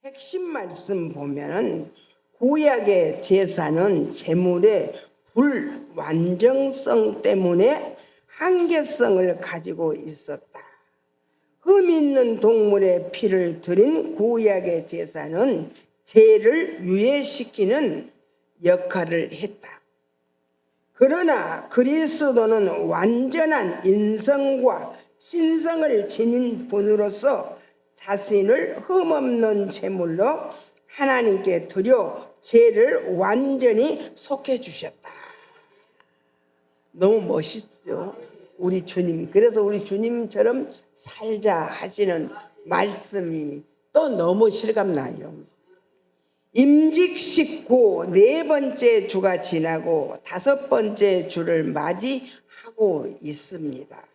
핵심 말씀 보면은 구약의 제사는 제물의 불완전성 때문에 한계성을 가지고 있었다. 흠 있는 동물의 피를 드린 구약의 제사는 죄를 유예시키는 역할을 했다. 그러나 그리스도는 완전한 인성과 신성을 지닌 분으로서 자신을 흠없는 제물로 하나님께 드려 죄를 완전히 속해 주셨다. 너무 멋있죠? 우리 주님. 그래서 우리 주님처럼 살자 하시는 말씀이 또 너무 실감나요. 임직 식후 4번째 주가 지나고 5번째 주를 맞이하고 있습니다.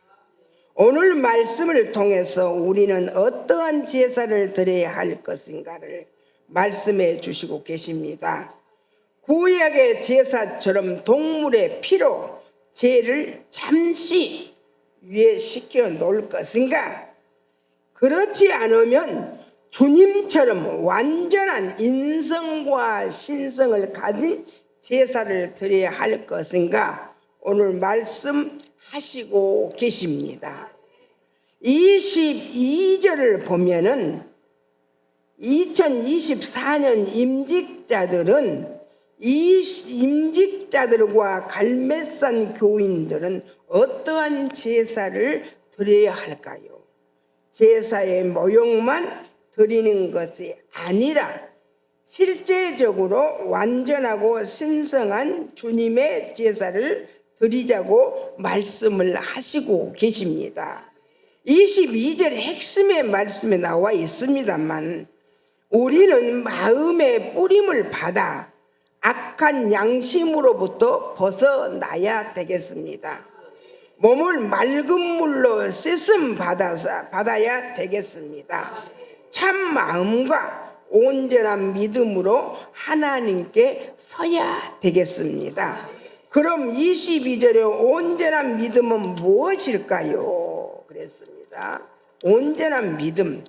오늘 말씀을 통해서 우리는 어떠한 제사를 드려야 할 것인가를 말씀해 주시고 계십니다. 구약의 제사처럼 동물의 피로 죄를 잠시 유예시켜 놓을 것인가? 그렇지 않으면 주님처럼 완전한 인성과 신성을 가진 제사를 드려야 할 것인가? 오늘 말씀하시고 계십니다. 22절을 보면은 2024년 임직자들은 이 임직자들과 갈매산 교인들은 어떠한 제사를 드려야 할까요? 제사의 모형만 드리는 것이 아니라 실제적으로 완전하고 신성한 주님의 제사를 드리자고 말씀을 하시고 계십니다. 22절 핵심의 말씀에 나와 있습니다만 우리는 마음의 뿌림을 받아 악한 양심으로부터 벗어나야 되겠습니다. 몸을 맑은 물로 씻음 받아야 되겠습니다. 참 마음과 온전한 믿음으로 하나님께 서야 되겠습니다. 그럼 22절의 온전한 믿음은 무엇일까요? 그랬습니다. 온전한 믿음.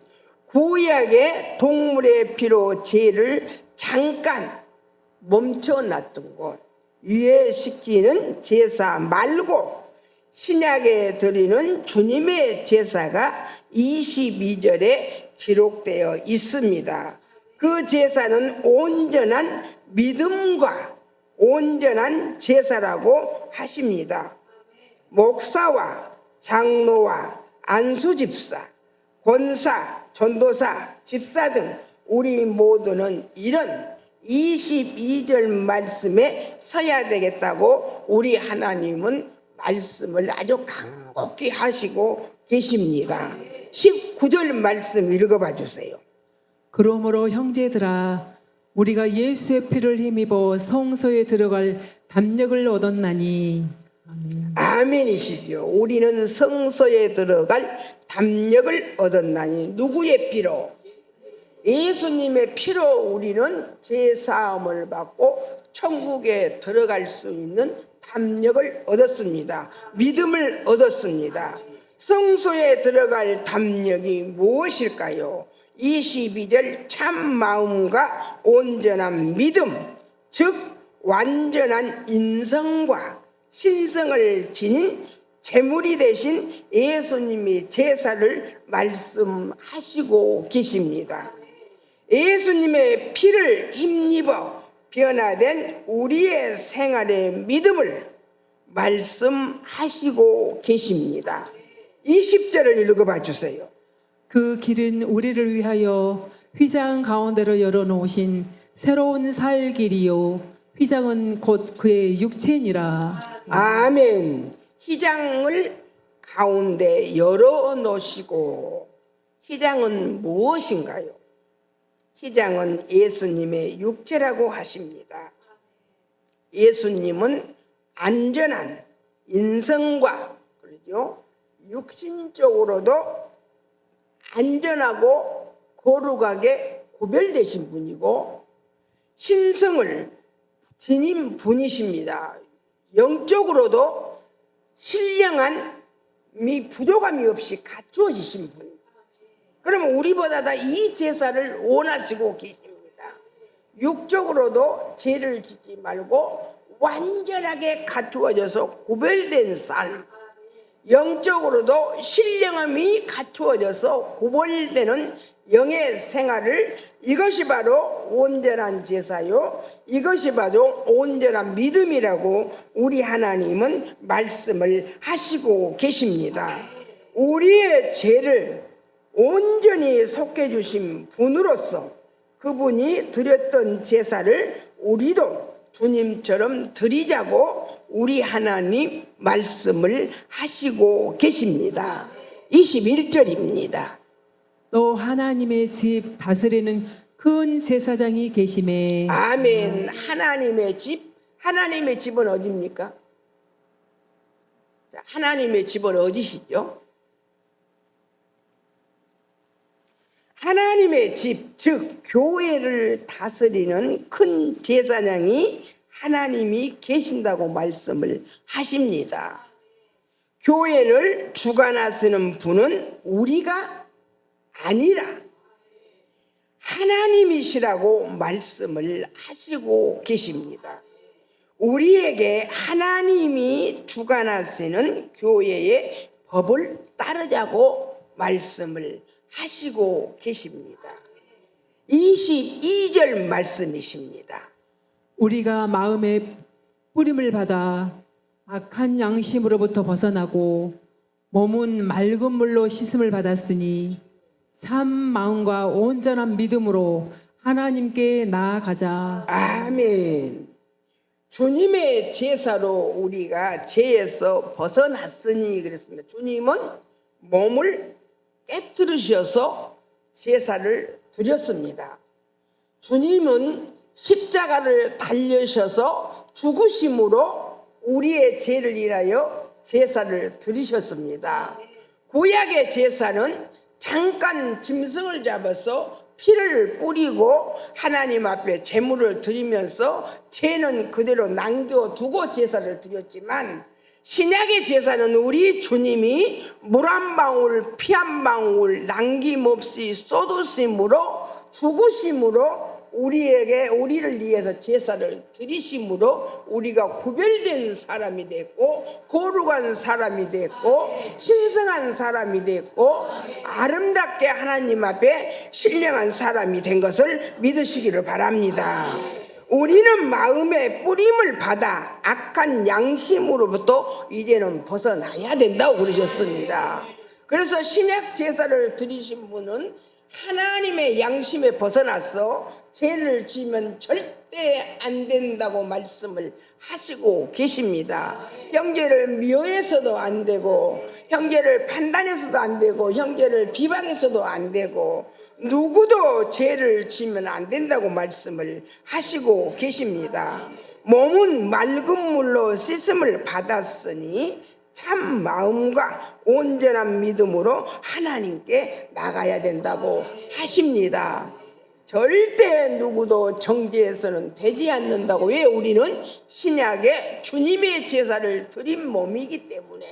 구약의 동물의 피로 죄를 잠깐 멈춰놨던 것, 유예시키는 제사 말고 신약에 드리는 주님의 제사가 22절에 기록되어 있습니다. 그 제사는 온전한 믿음과 온전한 제사라고 하십니다. 목사와 장로와 안수집사, 권사, 전도사, 집사 등 우리 모두는 이런 22절 말씀에 서야 되겠다고 우리 하나님은 말씀을 아주 간곡히 하시고 계십니다. 19절 말씀 읽어봐 주세요. 그러므로 형제들아 우리가 예수의 피를 힘입어 성소에 들어갈 담력을 얻었나니 아멘. 아멘이시죠. 우리는 성소에 들어갈 담력을 얻었나니 누구의 피로? 예수님의 피로 우리는 제사함을 받고 천국에 들어갈 수 있는 담력을 얻었습니다. 믿음을 얻었습니다. 성소에 들어갈 담력이 무엇일까요? 22절 참 마음과 온전한 믿음, 즉 완전한 인성과 신성을 지닌 제물이 되신 예수님의 제사를 말씀하시고 계십니다. 예수님의 피를 힘입어 변화된 우리의 생활의 믿음을 말씀하시고 계십니다. 20절을 읽어봐 주세요. 그 길은 우리를 위하여 휘장 가운데로 열어놓으신 새로운 살 길이요 휘장은 곧 그의 육체니라. 아멘. 휘장을 가운데 열어놓으시고 휘장은 무엇인가요? 휘장은 예수님의 육체라고 하십니다. 예수님은 안전한 인성과 그러죠? 육신적으로도 안전하고 거룩하게 구별되신 분이고 신성을 지닌 분이십니다. 영적으로도 신령한 부족함이 없이 갖추어지신 분. 그러면 우리보다 다 이 제사를 원하시고 계십니다. 육적으로도 죄를 짓지 말고 완전하게 갖추어져서 구별된 삶, 영적으로도 신령함이 갖추어져서 구별되는 영의 생활을, 이것이 바로 온전한 제사요, 이것이 바로 온전한 믿음이라고 우리 하나님은 말씀을 하시고 계십니다. 우리의 죄를 온전히 속해 주신 분으로서 그분이 드렸던 제사를 우리도 주님처럼 드리자고 우리 하나님 말씀을 하시고 계십니다. 21절입니다. 또 하나님의 집 다스리는 큰 제사장이 계심에. 아멘. 하나님의 집, 하나님의 집은 어디입니까? 하나님의 집은 어디시죠? 하나님의 집, 즉 교회를 다스리는 큰 제사장이 하나님이 계신다고 말씀을 하십니다. 교회를 주관하시는 분은 우리가 아니라 하나님이시라고 말씀을 하시고 계십니다. 우리에게 하나님이 주관하시는 교회의 법을 따르자고 말씀을 하시고 계십니다. 22절 말씀이십니다. 우리가 마음의 뿌림을 받아 악한 양심으로부터 벗어나고 몸은 맑은 물로 씻음을 받았으니 참 마음과 온전한 믿음으로 하나님께 나아가자. 아멘. 주님의 제사로 우리가 죄에서 벗어났으니 그랬습니다. 주님은 몸을 깨뜨리셔서 제사를 드렸습니다. 주님은 십자가를 달리셔서 죽으심으로 우리의 죄를 인하여 제사를 드리셨습니다. 구약의 제사는 잠깐 짐승을 잡아서 피를 뿌리고 하나님 앞에 제물을 드리면서 죄는 그대로 남겨두고 제사를 드렸지만, 신약의 제사는 우리 주님이 물 한 방울 피 한 방울 남김없이 쏟으심으로 죽으심으로 우리를 위해서 제사를 드리심으로 우리가 구별된 사람이 됐고 거룩한 사람이 됐고 신성한 사람이 됐고 아름답게 하나님 앞에 신령한 사람이 된 것을 믿으시기를 바랍니다. 우리는 마음의 뿌림을 받아 악한 양심으로부터 이제는 벗어나야 된다고 그러셨습니다. 그래서 신약 제사를 드리신 분은 하나님의 양심에 벗어나서 죄를 지으면 절대 안 된다고 말씀을 하시고 계십니다. 형제를 미워해서도 안 되고, 형제를 판단해서도 안 되고, 형제를 비방해서도 안 되고, 누구도 죄를 지으면 안 된다고 말씀을 하시고 계십니다. 몸은 맑은 물로 씻음을 받았으니 참 마음과 온전한 믿음으로 하나님께 나가야 된다고 하십니다. 절대 누구도 정죄해서는 되지 않는다고. 왜? 우리는 신약에 주님의 제사를 드린 몸이기 때문에,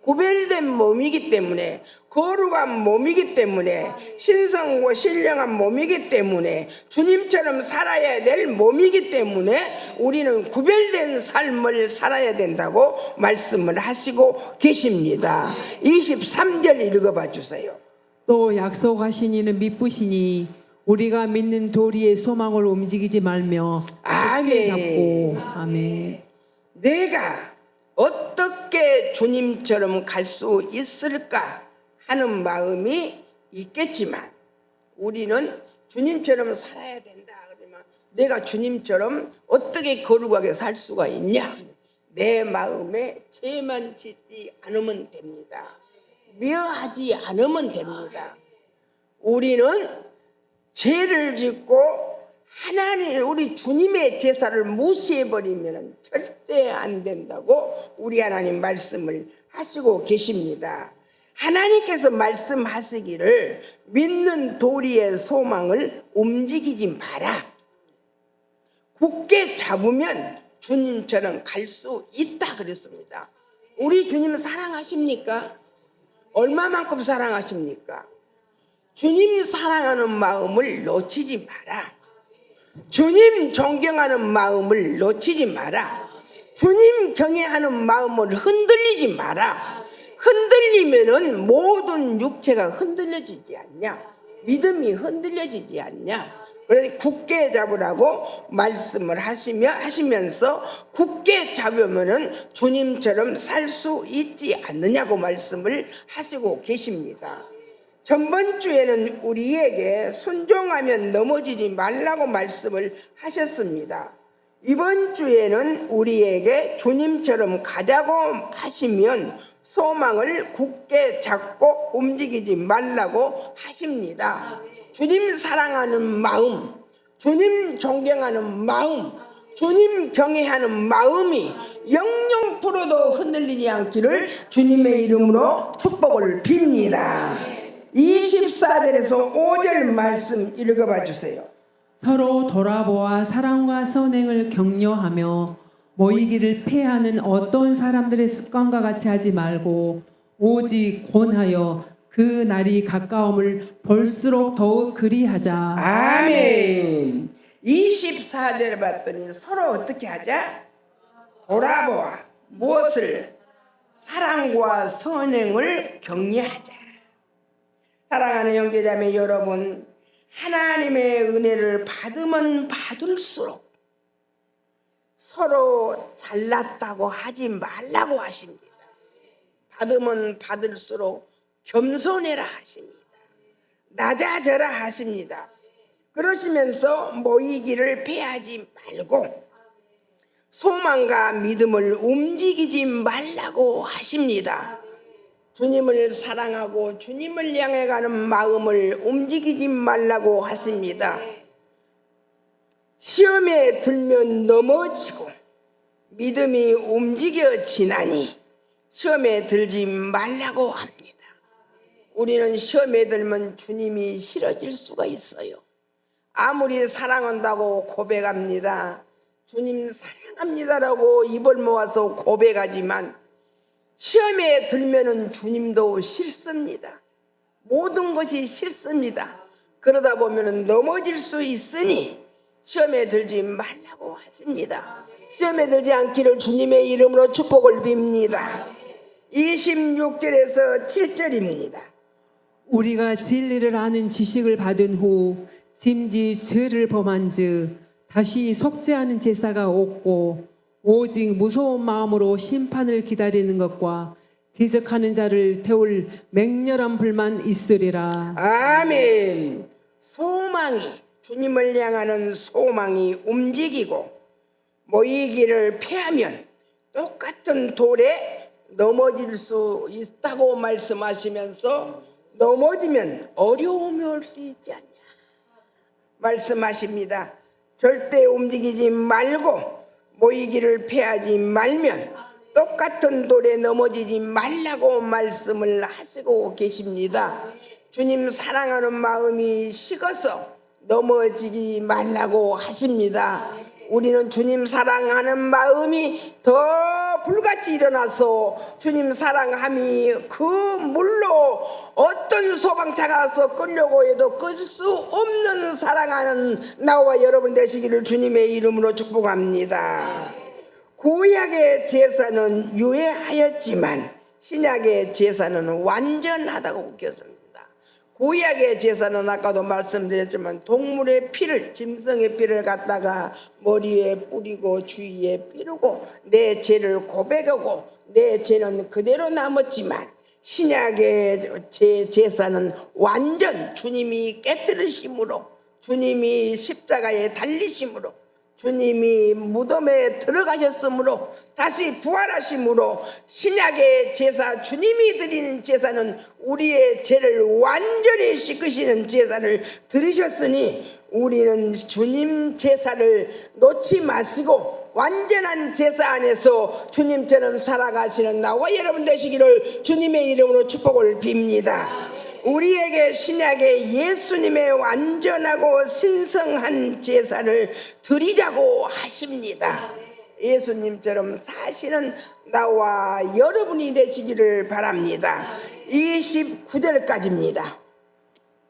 구별된 몸이기 때문에, 거룩한 몸이기 때문에, 신성고 신령한 몸이기 때문에, 주님처럼 살아야 될 몸이기 때문에 우리는 구별된 삶을 살아야 된다고 말씀을 하시고 계십니다. 23절 읽어봐 주세요. 또 약속하신 이는 믿으시니 우리가 믿는 도리의 소망을 움직이지 말며 굳게 잡고. 아멘. 내가 어떻게 주님처럼 갈 수 있을까 하는 마음이 있겠지만, 우리는 주님처럼 살아야 된다 그러면 내가 주님처럼 어떻게 거룩하게 살 수가 있냐? 내 마음에 죄만 짓지 않으면 됩니다. 미워하지 않으면 됩니다. 우리는 죄를 짓고 하나님, 우리 주님의 제사를 무시해버리면 절대 안 된다고 우리 하나님 말씀을 하시고 계십니다. 하나님께서 말씀하시기를 믿는 도리의 소망을 움직이지 마라. 굳게 잡으면 주님처럼 갈 수 있다 그랬습니다. 우리 주님 사랑하십니까? 얼마만큼 사랑하십니까? 주님 사랑하는 마음을 놓치지 마라. 주님 존경하는 마음을 놓치지 마라. 주님 경외하는 마음을 흔들리지 마라. 흔들리면은 모든 육체가 흔들려지지 않냐? 믿음이 흔들려지지 않냐? 그래서 굳게 잡으라고 말씀을 하시면서 굳게 잡으면은 주님처럼 살 수 있지 않느냐고 말씀을 하시고 계십니다. 전번 주에는 우리에게 순종하면 넘어지지 말라고 말씀을 하셨습니다. 이번 주에는 우리에게 주님처럼 가자고 하시면 소망을 굳게 잡고 움직이지 말라고 하십니다. 주님 사랑하는 마음, 주님 존경하는 마음, 주님 경외하는 마음이 0.0%도 흔들리지 않기를 주님의 이름으로 축복을 빕니다. 24절에서 5절 말씀 읽어봐 주세요. 서로 돌아보아 사랑과 선행을 격려하며 모이기를 패하는 어떤 사람들의 습관과 같이 하지 말고 오직 권하여 그 날이 가까움을 볼수록 더욱 그리하자. 아멘. 24절 봤더니 서로 어떻게 하자? 돌아보아. 무엇을? 사랑과 선행을 격려하자. 사랑하는 형제자매 여러분, 하나님의 은혜를 받으면 받을수록 서로 잘났다고 하지 말라고 하십니다. 받으면 받을수록 겸손해라 하십니다. 낮아져라 하십니다. 그러시면서 모이기를 패하지 말고 소망과 믿음을 움직이지 말라고 하십니다. 주님을 사랑하고 주님을 향해 가는 마음을 움직이지 말라고 하십니다. 시험에 들면 넘어지고 믿음이 움직여지나니 시험에 들지 말라고 합니다. 우리는 시험에 들면 주님이 싫어질 수가 있어요. 아무리 사랑한다고 고백합니다. 주님 사랑합니다라고 입을 모아서 고백하지만 시험에 들면은 주님도 싫습니다. 모든 것이 싫습니다. 그러다 보면은 넘어질 수 있으니 시험에 들지 말라고 하십니다. 시험에 들지 않기를 주님의 이름으로 축복을 빕니다. 26절에서 7절입니다. 우리가 진리를 아는 지식을 받은 후 짐지 죄를 범한즉 다시 속죄하는 제사가 없고 오직 무서운 마음으로 심판을 기다리는 것과 대적하는 자를 태울 맹렬한 불만 있으리라. 아멘. 소망이, 주님을 향하는 소망이 움직이고 모이기를 패하면 똑같은 돌에 넘어질 수 있다고 말씀하시면서 넘어지면 어려움이 올 수 있지 않냐 말씀하십니다. 절대 움직이지 말고 모이기를 패하지 말면 똑같은 돌에 넘어지지 말라고 말씀을 하시고 계십니다. 주님 사랑하는 마음이 식어서 넘어지지 말라고 하십니다. 우리는 주님 사랑하는 마음이 더 불같이 일어나서 주님 사랑함이 그 물로 어떤 소방차가 와서 끌려고 해도 끌 수 없는 사랑하는 나와 여러분 되시기를 주님의 이름으로 축복합니다. 구약의 제사는 유해하였지만 신약의 제사는 완전하다고 웃겼습니다. 구약의 제사는 아까도 말씀드렸지만 동물의 피를, 짐승의 피를 갖다가 머리에 뿌리고 주위에 삐르고 내 죄를 고백하고 내 죄는 그대로 남았지만 신약의 제사는 완전 주님이 깨뜨리심으로 주님이 십자가에 달리심으로 주님이 무덤에 들어가셨으므로 다시 부활하심으로 신약의 제사, 주님이 드리는 제사는 우리의 죄를 완전히 씻으시는 제사를 드리셨으니 우리는 주님 제사를 놓지 마시고 완전한 제사 안에서 주님처럼 살아가시는 나와 여러분 되시기를 주님의 이름으로 축복을 빕니다. 우리에게 신약의 예수님의 완전하고 신성한 제사를 드리자고 하십니다. 예수님처럼 사시는 나와 여러분이 되시기를 바랍니다. 29절까지입니다.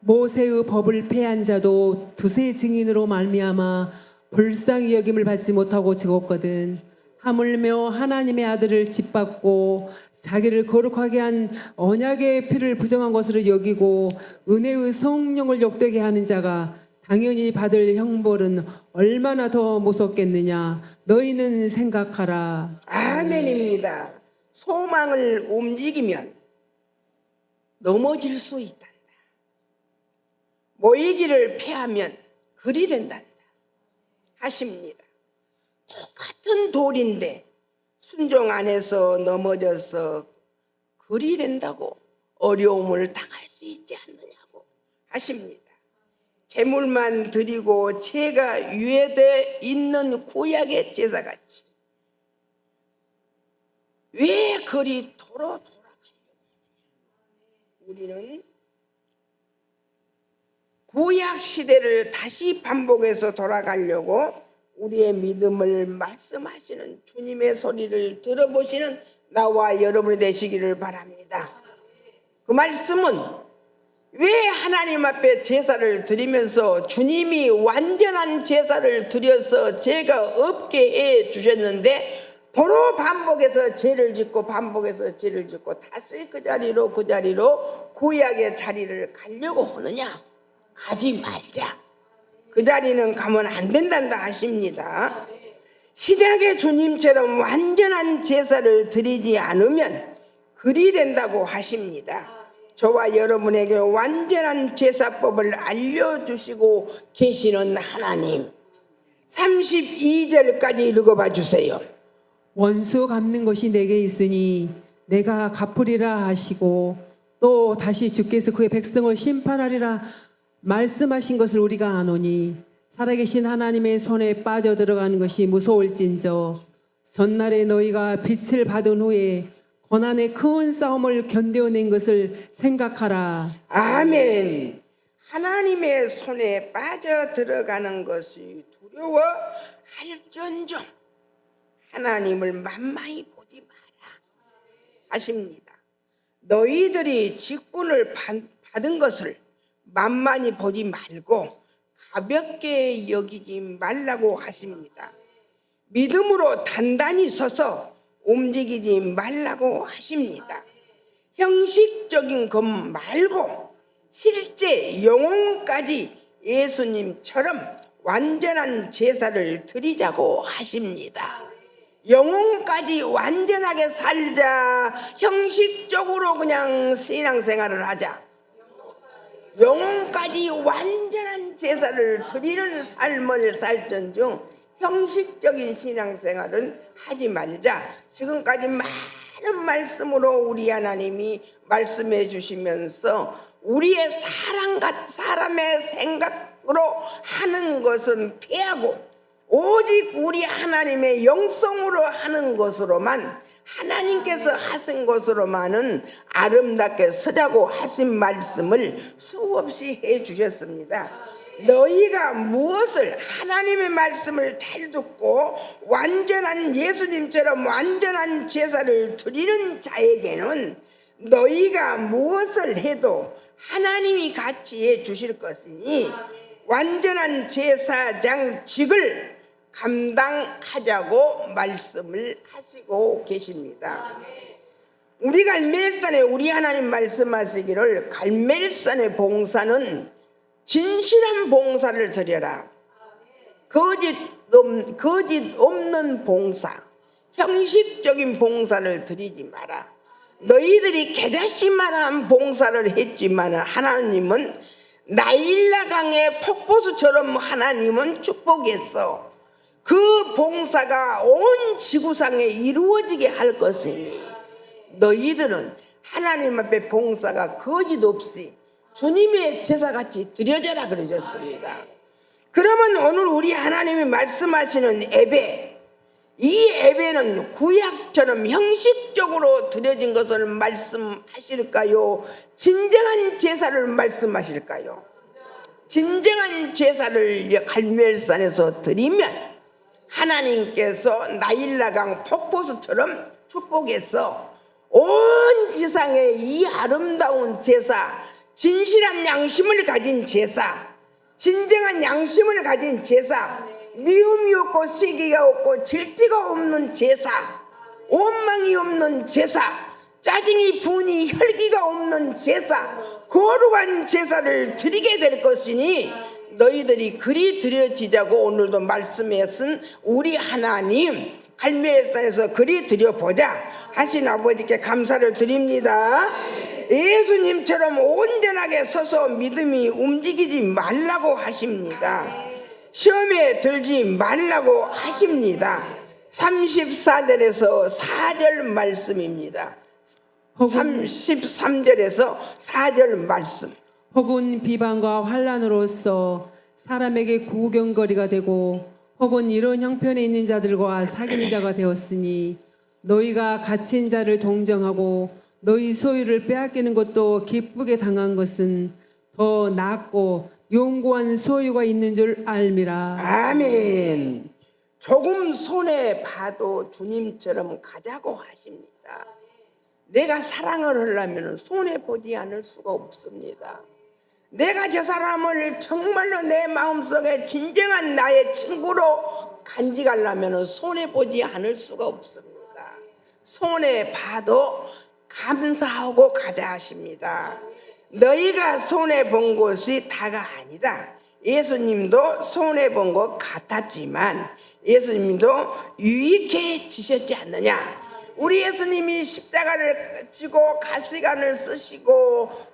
모세의 법을 폐한 자도 두세 증인으로 말미암아 불쌍히 여김을 받지 못하고 죽었거든. 하물며 하나님의 아들을 짓밟고 자기를 거룩하게 한 언약의 피를 부정한 것으로 여기고 은혜의 성령을 욕되게 하는 자가 당연히 받을 형벌은 얼마나 더 무섭겠느냐. 너희는 생각하라. 아멘입니다. 소망을 움직이면 넘어질 수 있단다. 모이기를 패하면 그리 된단다 하십니다. 똑같은 돌인데 순종 안에서 넘어져서 그리 된다고 어려움을 당할 수 있지 않느냐고 하십니다. 제물만 드리고 죄가 유예돼 있는 구약의 제사같이 왜 그리 돌아가려고 하느냐. 우리는 구약 시대를 다시 반복해서 돌아가려고 우리의 믿음을 말씀하시는 주님의 소리를 들어보시는 나와 여러분이 되시기를 바랍니다. 그 말씀은 왜 하나님 앞에 제사를 드리면서 주님이 완전한 제사를 드려서 죄가 없게 해 주셨는데 도로 반복해서 죄를 짓고 반복해서 죄를 짓고 다시 그 자리로 구약의 자리를 가려고 하느냐. 가지 말자. 그 자리는 가면 안 된단다 하십니다. 신약의 주님처럼 완전한 제사를 드리지 않으면 그리 된다고 하십니다. 저와 여러분에게 완전한 제사법을 알려주시고 계시는 하나님, 32절까지 읽어봐 주세요. 원수 갚는 것이 내게 있으니 내가 갚으리라 하시고 또 다시 주께서 그의 백성을 심판하리라 말씀하신 것을 우리가 아노니 살아계신 하나님의 손에 빠져들어가는 것이 무서울진저 전날에 너희가 빛을 받은 후에 고난의 큰 싸움을 견뎌낸 것을 생각하라. 아멘. 하나님의 손에 빠져들어가는 것이 두려워할전정 하나님을 만만히 보지 마라 하십니다. 너희들이 직분을 받은 것을 만만히 보지 말고 가볍게 여기지 말라고 하십니다. 믿음으로 단단히 서서 움직이지 말라고 하십니다. 형식적인 것 말고 실제 영혼까지 예수님처럼 완전한 제사를 드리자고 하십니다. 영혼까지 완전하게 살자. 형식적으로 그냥 신앙생활을 하자. 영혼까지 완전한 제사를 드리는 삶을 살전중 형식적인 신앙생활은 하지 말자. 지금까지 많은 말씀으로 우리 하나님이 말씀해 주시면서 우리의 사람의 생각으로 하는 것은 피하고 오직 우리 하나님의 영성으로 하는 것으로만 하나님께서 하신 것으로만은 아름답게 서자고 하신 말씀을 수없이 해 주셨습니다. 너희가 무엇을 하나님의 말씀을 잘 듣고 완전한 예수님처럼 완전한 제사를 드리는 자에게는 너희가 무엇을 해도 하나님이 같이 해 주실 것이니 완전한 제사장직을 감당하자고 말씀을 하시고 계십니다. 우리 갈멜산에 우리 하나님 말씀하시기를 갈멜산의 봉사는 진실한 봉사를 드려라. 거짓 없는 봉사, 형식적인 봉사를 드리지 마라. 너희들이 깨닫기만한 봉사를 했지만 하나님은 나일라강의 폭포수처럼 하나님은 축복했어. 그 봉사가 온 지구상에 이루어지게 할 것이니 너희들은 하나님 앞에 봉사가 거짓 없이 주님의 제사같이 드려져라 그러셨습니다. 그러면 오늘 우리 하나님이 말씀하시는 예배, 이 예배는 구약처럼 형식적으로 드려진 것을 말씀하실까요? 진정한 제사를 말씀하실까요? 진정한 제사를 갈멜산에서 드리면 하나님께서 나일라강 폭포수처럼 축복해서 온 지상에 이 아름다운 제사, 진실한 양심을 가진 제사, 진정한 양심을 가진 제사, 미움이 없고 시기가 없고 질투가 없는 제사, 원망이 없는 제사, 짜증이 분이 혈기가 없는 제사, 거룩한 제사를 드리게 될 것이니 너희들이 그리 드려지자고 오늘도 말씀에 쓴 우리 하나님 갈멜산에서 그리 드려보자 하신 아버지께 감사를 드립니다. 예수님처럼 온전하게 서서 믿음이 움직이지 말라고 하십니다. 시험에 들지 말라고 하십니다. 34절에서 4절 말씀입니다. 33절에서 4절 말씀. 혹은 비방과 환난으로서 사람에게 구경거리가 되고 혹은 이런 형편에 있는 자들과 사귀는 자가 되었으니 너희가 갇힌 자를 동정하고 너희 소유를 빼앗기는 것도 기쁘게 당한 것은 더 낫고 용고한 소유가 있는 줄 알미라. 아멘. 조금 손해 봐도 주님처럼 가자고 하십니다. 내가 사랑을 하려면 손해 보지 않을 수가 없습니다. 내가 저 사람을 정말로 내 마음속에 진정한 나의 친구로 간직하려면 손해 보지 않을 수가 없습니다. 손해 봐도 감사하고 가자 하십니다. 너희가 손해 본 것이 다가 아니다. 예수님도 손해 본 것 같았지만 예수님도 유익해지셨지 않느냐. 우리 예수님이 십자가를 지고 가시관을 쓰시고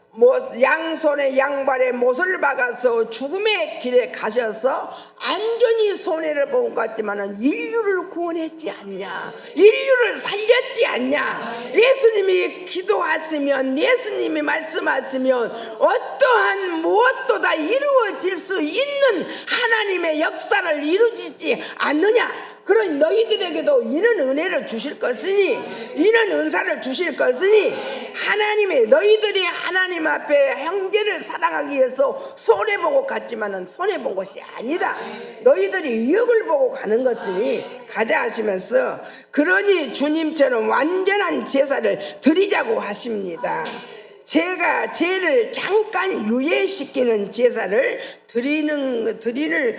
양손에 양발에 못을 박아서 죽음의 길에 가셔서 안전히 손해를 본 것 같지만 인류를 구원했지 않냐, 인류를 살렸지 않냐. 예수님이 기도하시면, 예수님이 말씀하시면 어떠한 무엇도 다 이루어질 수 있는 하나님의 역사를 이루지 않느냐. 그런 너희들에게도 이런 은혜를 주실 것이니, 이런 은사를 주실 것이니, 하나님의 너희들이 하나님 앞에 형제를 사랑하기 위해서 손해보고 갔지만은 손해본 것이 아니다. 너희들이 유익을 보고 가는 것이니 가자 하시면서, 그러니 주님처럼 완전한 제사를 드리자고 하십니다. 제가 죄를 잠깐 유예시키는 제사를 드릴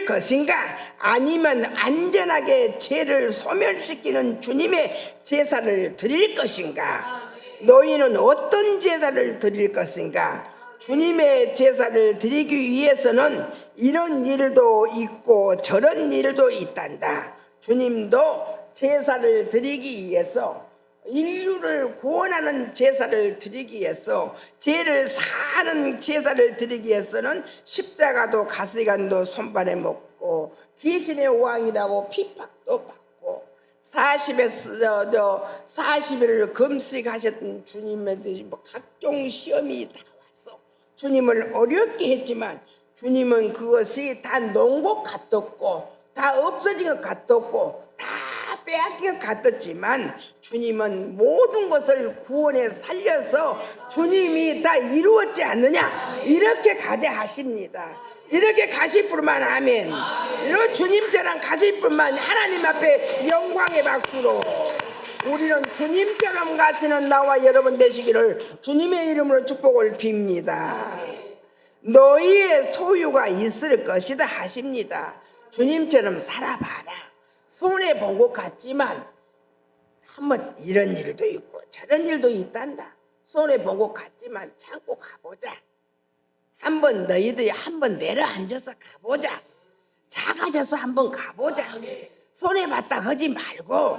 것인가, 아니면 안전하게 죄를 소멸시키는 주님의 제사를 드릴 것인가? 너희는 어떤 제사를 드릴 것인가? 주님의 제사를 드리기 위해서는 이런 일도 있고 저런 일도 있단다. 주님도 제사를 드리기 위해서, 인류를 구원하는 제사를 드리기 위해서, 죄를 사하는 제사를 드리기 위해서는 십자가도 가시관도 손발에 먹고 귀신의 왕이라고 핍박도 받고 40일을 금식하셨던 주님의 각종 시험이 다 왔어. 주님을 어렵게 했지만 주님은 그것이 다 놓은 것 같았고 다 없어진 것 같았고 다 빼앗긴 것 같았지만 주님은 모든 것을 구원해 살려서 주님이 다 이루었지 않느냐, 이렇게 가자 하십니다. 이렇게 가실 뿐만, 아멘. 이런 주님처럼 가실 뿐만, 하나님 앞에 영광의 박수로 우리는 주님처럼 가시는 나와 여러분 되시기를 주님의 이름으로 축복을 빕니다. 너희의 소유가 있을 것이다 하십니다. 주님처럼 살아봐라. 손해본 것 같지만 한번 이런 일도 있고 저런 일도 있단다. 손해본 것 같지만 참고 가보자. 한번 너희들이 한번 내려앉아서 가보자. 작아져서 한번 가보자. 손해봤다 하지 말고,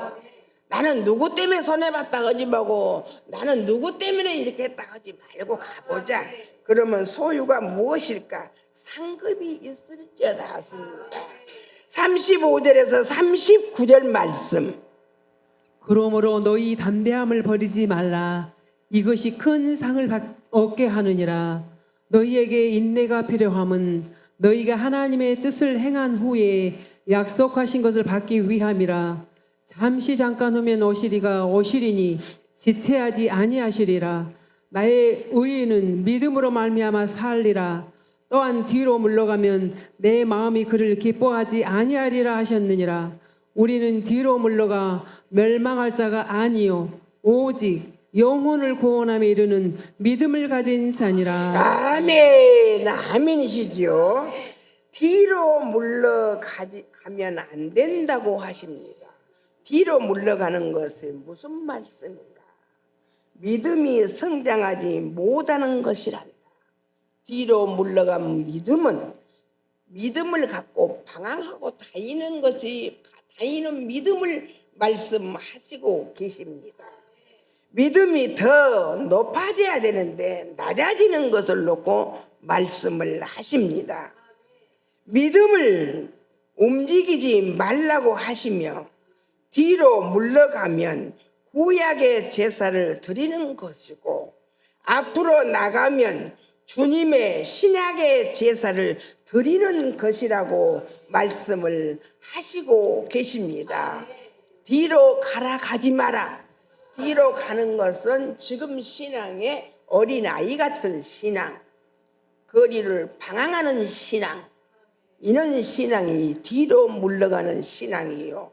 나는 누구 때문에 손해봤다 하지 말고, 나는 누구 때문에 이렇게 했다 하지 말고 가보자. 그러면 소유가 무엇일까? 상급이 있을지어다 하십니다. 35절에서 39절 말씀. 그러므로 너희 담대함을 버리지 말라. 이것이 큰 상을 얻게 하느니라. 너희에게 인내가 필요함은 너희가 하나님의 뜻을 행한 후에 약속하신 것을 받기 위함이라. 잠시 잠깐 후면 오시리니 지체하지 아니하시리라. 나의 의인은 믿음으로 말미암아 살리라. 또한 뒤로 물러가면 내 마음이 그를 기뻐하지 아니하리라 하셨느니라. 우리는 뒤로 물러가 멸망할 자가 아니요 오직 영혼을 구원함에 이르는 믿음을 가진 자니라. 아멘, 아멘이시죠. 뒤로 물러가면 안 된다고 하십니다. 뒤로 물러가는 것은 무슨 말씀인가? 믿음이 성장하지 못하는 것이란다. 뒤로 물러간 믿음은 믿음을 갖고 방황하고 다니는 믿음을 말씀하시고 계십니다. 믿음이 더 높아져야 되는데 낮아지는 것을 놓고 말씀을 하십니다. 믿음을 움직이지 말라고 하시며 뒤로 물러가면 구약의 제사를 드리는 것이고 앞으로 나가면 주님의 신약의 제사를 드리는 것이라고 말씀을 하시고 계십니다. 뒤로 가지 마라. 뒤로 가는 것은 지금 신앙의 어린아이 같은 신앙, 거리를 방황하는 신앙, 이런 신앙이 뒤로 물러가는 신앙이요.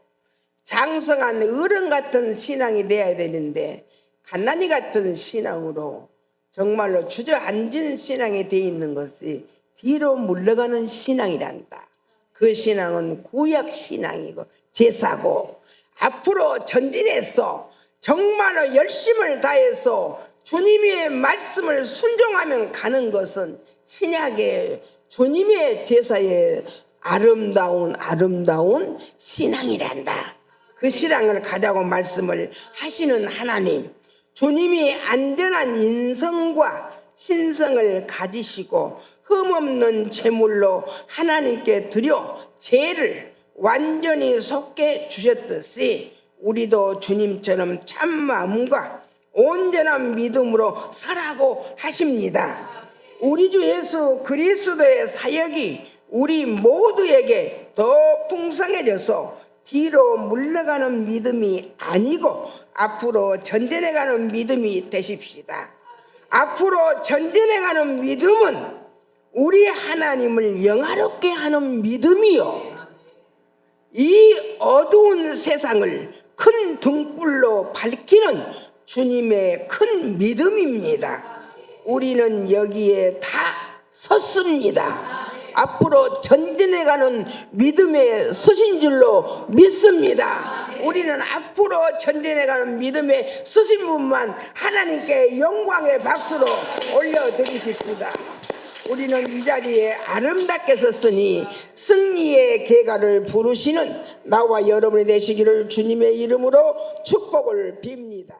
장성한 어른 같은 신앙이 되어야 되는데 갓난이 같은 신앙으로 정말로 주저앉은 신앙이 되어 있는 것이 뒤로 물러가는 신앙이란다. 그 신앙은 구약 신앙이고 제사고 앞으로 전진해서 정말로 열심을 다해서 주님의 말씀을 순종하면 가는 것은 신약의 주님의 제사의 아름다운 신앙이란다. 그 신앙을 가자고 말씀을 하시는 하나님, 주님이 안전한 인성과 신성을 가지시고 흠없는 제물로 하나님께 드려 죄를 완전히 속게 주셨듯이 우리도 주님처럼 참 마음과 온전한 믿음으로 살라고 하십니다. 우리 주 예수 그리스도의 사역이 우리 모두에게 더 풍성해져서 뒤로 물러가는 믿음이 아니고 앞으로 전진해가는 믿음이 되십시다. 앞으로 전진해가는 믿음은 우리 하나님을 영화롭게 하는 믿음이요, 이 어두운 세상을 큰 등불로 밝히는 주님의 큰 믿음입니다. 우리는 여기에 다 섰습니다. 앞으로 전진해가는 믿음에 서신 줄로 믿습니다. 우리는 앞으로 전진해가는 믿음에 서신 분만 하나님께 영광의 박수로 올려드리십시다. 우리는 이 자리에 아름답게 섰으니 승리의 계가를 부르시는 나와 여러분이 되시기를 주님의 이름으로 축복을 빕니다.